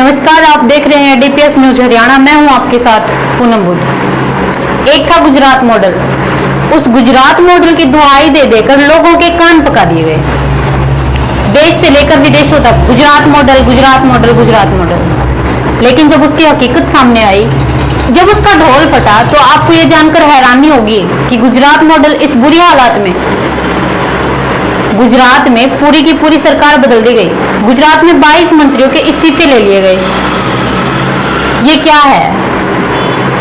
नमस्कार, आप देख रहे हैं डीपीएस न्यूज हरियाणा। मैं हूं आपके साथ पूनम बुद्ध। एक था गुजरात मॉडल। उस गुजरात मॉडल की दुहाई दे देकर लोगों के कान पका दिए गए। देश से लेकर विदेशों तक Gujarat model, Gujarat model, Gujarat model. लेकिन जब उसकी हकीकत सामने आई, जब उसका ढोल फटा, तो आपको ये जानकर हैरानी होगी कि गुजरात मॉडल इस बुरी हालात में गुजरात में पूरी की पूरी सरकार बदल दी गई। गुजरात में 22 मंत्रियों के इस्तीफे ले लिए गए। ये क्या है?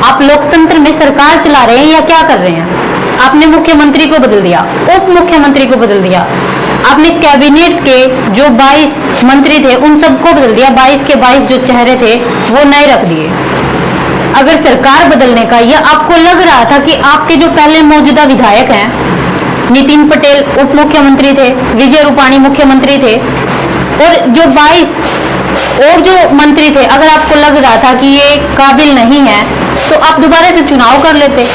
आप लोकतंत्र में सरकार चला रहे हैं या क्या कर रहे हैं? आपने मुख्यमंत्री को बदल दिया, उप मुख्यमंत्री को बदल दिया, आपने कैबिनेट के जो 22 मंत्री थे उन सबको बदल दिया। 22 के 22 जो चेहरे थे वो नए रख दिए। अगर सरकार बदलने का या आपको लग रहा था कि आपके जो पहले मौजूदा विधायक हैं, नितिन पटेल उप मुख्यमंत्री थे, विजय रूपाणी मुख्यमंत्री थे, और जो 22 और जो मंत्री थे, अगर आपको लग रहा था कि ये काबिल नहीं है तो आप दोबारा से चुनाव कर लेते।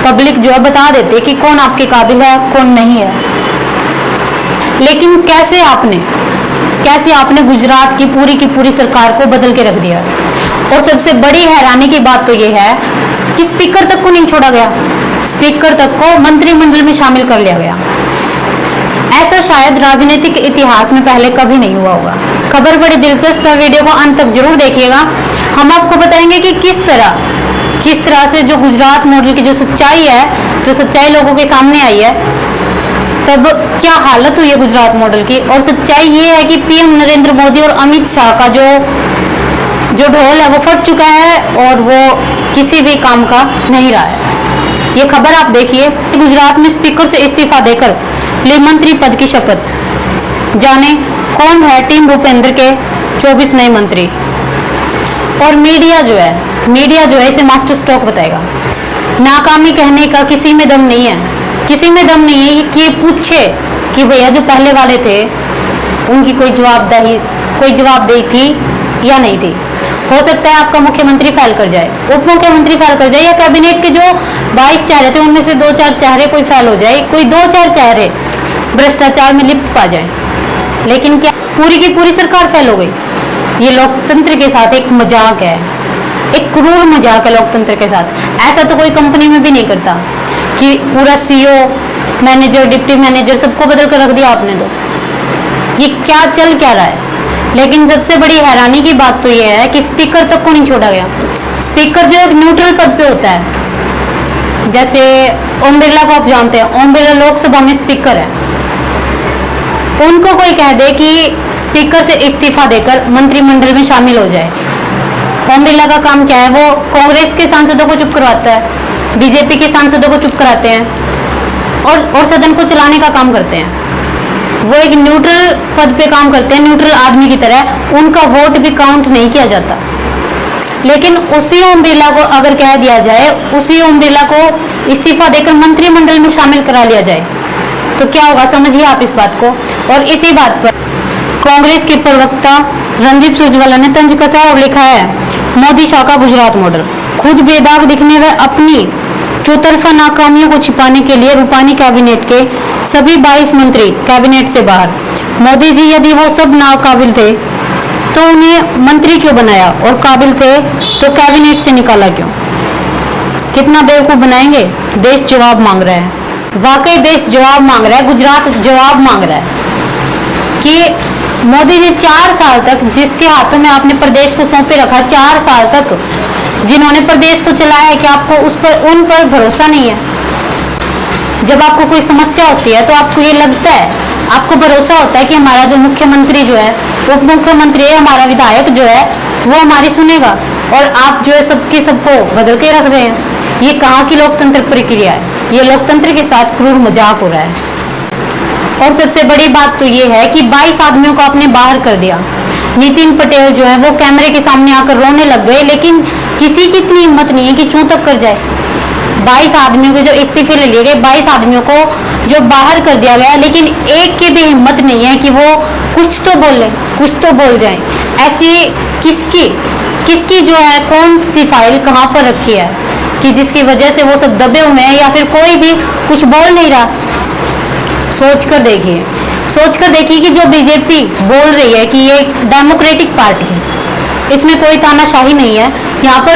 पब्लिक जो है बता देते कि कौन आपके काबिल है, कौन नहीं है। लेकिन कैसे आपने गुजरात की पूरी सरकार को बदल के रख दिया। और सबसे बड़ी हैरानी की बात तो ये है कि स्पीकर तक को नहीं छोड़ा गया। स्पीकर तक को मंत्रिमंडल में शामिल कर लिया गया। ऐसा शायद राजनीतिक इतिहास में पहले कभी नहीं हुआ होगा। खबर बड़ी दिलचस्प है, वीडियो को अंत तक जरूर देखिएगा। हम आपको बताएंगे कि किस तरह से जो गुजरात मॉडल की जो सच्चाई लोगों के सामने आई है, तब क्या हालत हुई है गुजरात मॉडल की। और सच्चाई ये है कि पीएम नरेंद्र मोदी और अमित शाह का जो ढोल है वो फट चुका है और वो किसी भी काम का नहीं रहा है। ये खबर आप देखिए। गुजरात में स्पीकर से इस्तीफा देकर ली मंत्री पद की शपथ। जाने कौन है टीम भूपेंद्र के 24 नए मंत्री। और मीडिया जो है इसे मास्टर स्ट्रोक बताएगा। नाकामी कहने का किसी में दम नहीं है। किसी में दम नहीं है कि ये पूछे कि भैया जो पहले वाले थे उनकी कोई जवाबदेही थी या नहीं थी। हो सकता है आपका मुख्यमंत्री फेल कर जाए, उप मुख्यमंत्री फेल कर जाए, या कैबिनेट के जो 22 चेहरे थे उनमें से 2-4 चेहरे कोई फेल हो जाए, कोई 2-4 चेहरे भ्रष्टाचार में लिप्त पा जाए। लेकिन क्या पूरी की पूरी सरकार फेल हो गई? ये लोकतंत्र के साथ एक मजाक है, एक क्रूर मजाक है लोकतंत्र के साथ। ऐसा तो कोई कंपनी में भी नहीं करता कि पूरा सीईओ, मैनेजर, डिप्टी मैनेजर सबको बदल कर रख दिया आपने। तो ये क्या चल क्या रहा है? लेकिन सबसे बड़ी हैरानी की बात तो यह है कि स्पीकर तक को नहीं छोड़ा गया। स्पीकर जो एक न्यूट्रल पद पे होता है, जैसे ओम बिरला को आप जानते हैं, ओम बिरला लोकसभा में स्पीकर है। उनको कोई कह दे कि स्पीकर से इस्तीफा देकर मंत्रिमंडल में शामिल हो जाए। ओम बिरला का काम क्या है? वो कांग्रेस के सांसदों को चुप करवाता है, बीजेपी के सांसदों को चुप कराते हैं और सदन को चलाने का काम करते हैं। वो एक न्यूट्रल पद पे काम करते हैं, न्यूट्रल आदमी की तरह। उनका वोट भी काउंट नहीं किया जाता। लेकिन उसी ओम बिरला को अगर कह दिया जाए, उसी ओम बिरला को इस्तीफा देकर मंत्रिमंडल में शामिल करा लिया जाए, तो क्या होगा? समझिए आप इस बात को। और इसी बात पर कांग्रेस के प्रवक्ता रणदीप सुरजेवाला ने तंज कसा और लिखा है, मोदी शाह का गुजरात मॉडल। खुद बेदाग दिखने व अपनी चौतरफा नाकामियों को छिपाने के लिए रूपानी कैबिनेट के सभी 22 मंत्री कैबिनेट से बाहर। मोदी जी यदि वो सब नाकाबिल थे तो उन्हें मंत्री क्यों बनाया, और काबिल थे तो कैबिनेट से निकाला क्यों? कितना बेवकूफ बनाएंगे? देश जवाब मांग रहा है। वाकई देश जवाब मांग रहा है, गुजरात जवाब मांग रहा है कि मोदी जी 4 साल तक जिसके हाथों में आपने प्रदेश को सौंपे रखा, 4 साल तक जिन्होंने प्रदेश को चलाया है, कि आपको उन पर भरोसा नहीं है। जब आपको कोई समस्या होती है तो आपको ये लगता है, आपको भरोसा होता है कि हमारा जो मुख्यमंत्री जो है, उप मुख्यमंत्री है, हमारा विधायक जो है वो हमारी सुनेगा, और आप जो है सबको बदल के रख रहे हैं। ये कहाँ की लोकतंत्र प्रक्रिया है? ये लोकतंत्र के साथ क्रूर मजाक हो रहा है। और सबसे बड़ी बात तो ये है कि 22 आदमियों को आपने बाहर कर दिया। नितिन पटेल जो है वो कैमरे के सामने आकर रोने लग गए, लेकिन किसी की इतनी हिम्मत नहीं है कि चूं तक कर जाए। 22 आदमियों के जो इस्तीफे ले लिए गए, 22 आदमियों को जो बाहर कर दिया गया, लेकिन एक की भी हिम्मत नहीं है कि वो कुछ तो बोले, कुछ तो बोल जाए। ऐसी किसकी जो है, कौन सी फाइल कहाँ पर रखी है कि जिसकी वजह से वो सब दबे हुए हैं, या फिर कोई भी कुछ बोल नहीं रहा? सोच कर देखिए कि जो बीजेपी बोल रही है कि ये एक डेमोक्रेटिक पार्टी है, इसमें कोई तानाशाही नहीं है। यहाँ पर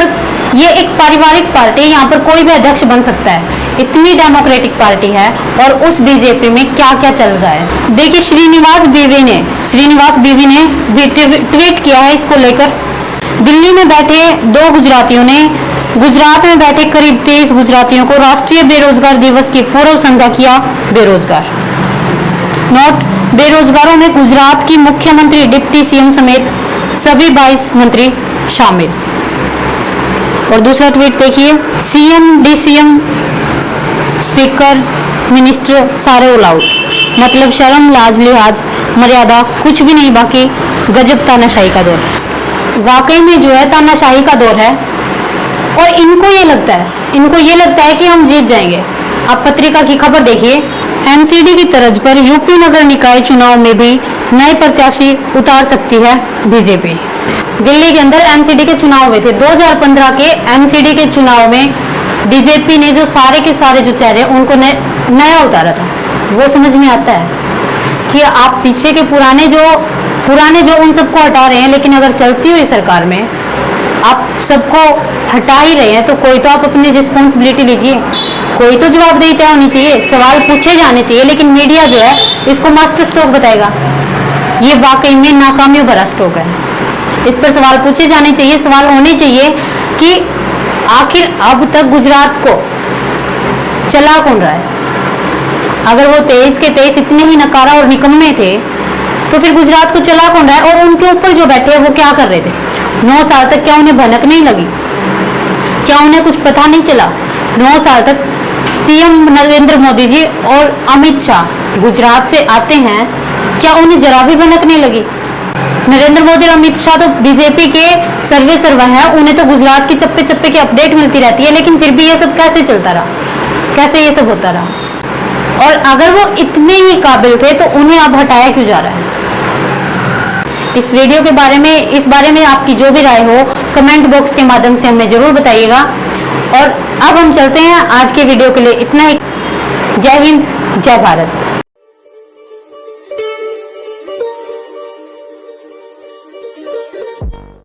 ये एक पारिवारिक पार्टी है, यहाँ पर कोई भी अध्यक्ष बन सकता है। इतनी डेमोक्रेटिक पार्टी है और उस बीजेपी में क्या क्या चल रहा है। देखिए श्रीनिवास बीवी ने भी ट्वीट किया है इसको लेकर। दिल्ली में बैठे 2 गुजरातियों ने गुजरात में बैठे करीब 23 गुजरातियों को राष्ट्रीय बेरोजगार दिवस की पूर्व संध्या किया बेरोजगार। नोट, बेरोजगारों में गुजरात की मुख्यमंत्री, डिप्टी सीएम समेत सभी 22 मंत्री शामिल। और दूसरा ट्वीट देखिए, सीएम, डीसीएम, स्पीकर, मिनिस्टर सारे ऑल आउट। मतलब शर्म, लाज, लिहाज, मर्यादा कुछ भी नहीं बाकी। गजब तानाशाही का दौर। वाकई में जो है तानाशाही का दौर है। और इनको ये लगता है कि हम जीत जाएंगे। आप पत्रिका की खबर देखिए, एमसीडी की तर्ज पर यूपी नगर निकाय चुनाव में भी नए प्रत्याशी उतार सकती है बीजेपी। दिल्ली के अंदर एमसीडी के चुनाव हुए थे। 2015 के एमसीडी के चुनाव में बीजेपी ने जो सारे के सारे जो चेहरे उनको नया उतारा था। वो समझ में आता है कि आप पीछे के पुराने जो उन सबको हटा रहे हैं, लेकिन अगर चलती हुई सरकार में आप सबको हटा ही रहे हैं तो कोई तो आप अपनी रिस्पॉन्सिबिलिटी लीजिए, कोई तो जवाबदेही होनी चाहिए, सवाल पूछे जाने चाहिए। लेकिन मीडिया जो है इसको मस्त स्टॉक बताएगा। ये वाकई में नाकामियों भरा स्टॉक है। इस पर सवाल पूछे जाने चाहिए, सवाल होने चाहिए कि आखिर अब तक गुजरात को चला कौन रहा है। अगर वो 23 के 23 इतने ही नकारा और निकम्मे थे तो फिर गुजरात को चला कौन रहा है। और उनके ऊपर जो बैठे वो क्या कर रहे थे 9 साल तक? क्या उन्हें भनक नहीं लगी? क्या उन्हें कुछ पता नहीं चला? 9 साल तक पीएम नरेंद्र मोदी जी और अमित शाह गुजरात से आते हैं, क्या उन्हें जरा भी भनक नहीं लगी? नरेंद्र मोदी और अमित शाह तो बीजेपी के सर्वे सर्वा है, उन्हें तो गुजरात की चप्पे चप्पे की अपडेट मिलती रहती है। लेकिन फिर भी ये सब कैसे चलता रहा, कैसे ये सब होता रहा? और अगर वो इतने ही काबिल थे तो उन्हें अब हटाया क्यों जा रहा है? इस वीडियो के बारे में, इस बारे में आपकी जो भी राय हो कमेंट बॉक्स के माध्यम से हमें जरूर बताइएगा। और अब हम चलते हैं, आज के वीडियो के लिए इतना ही। जय हिंद, जय भारत।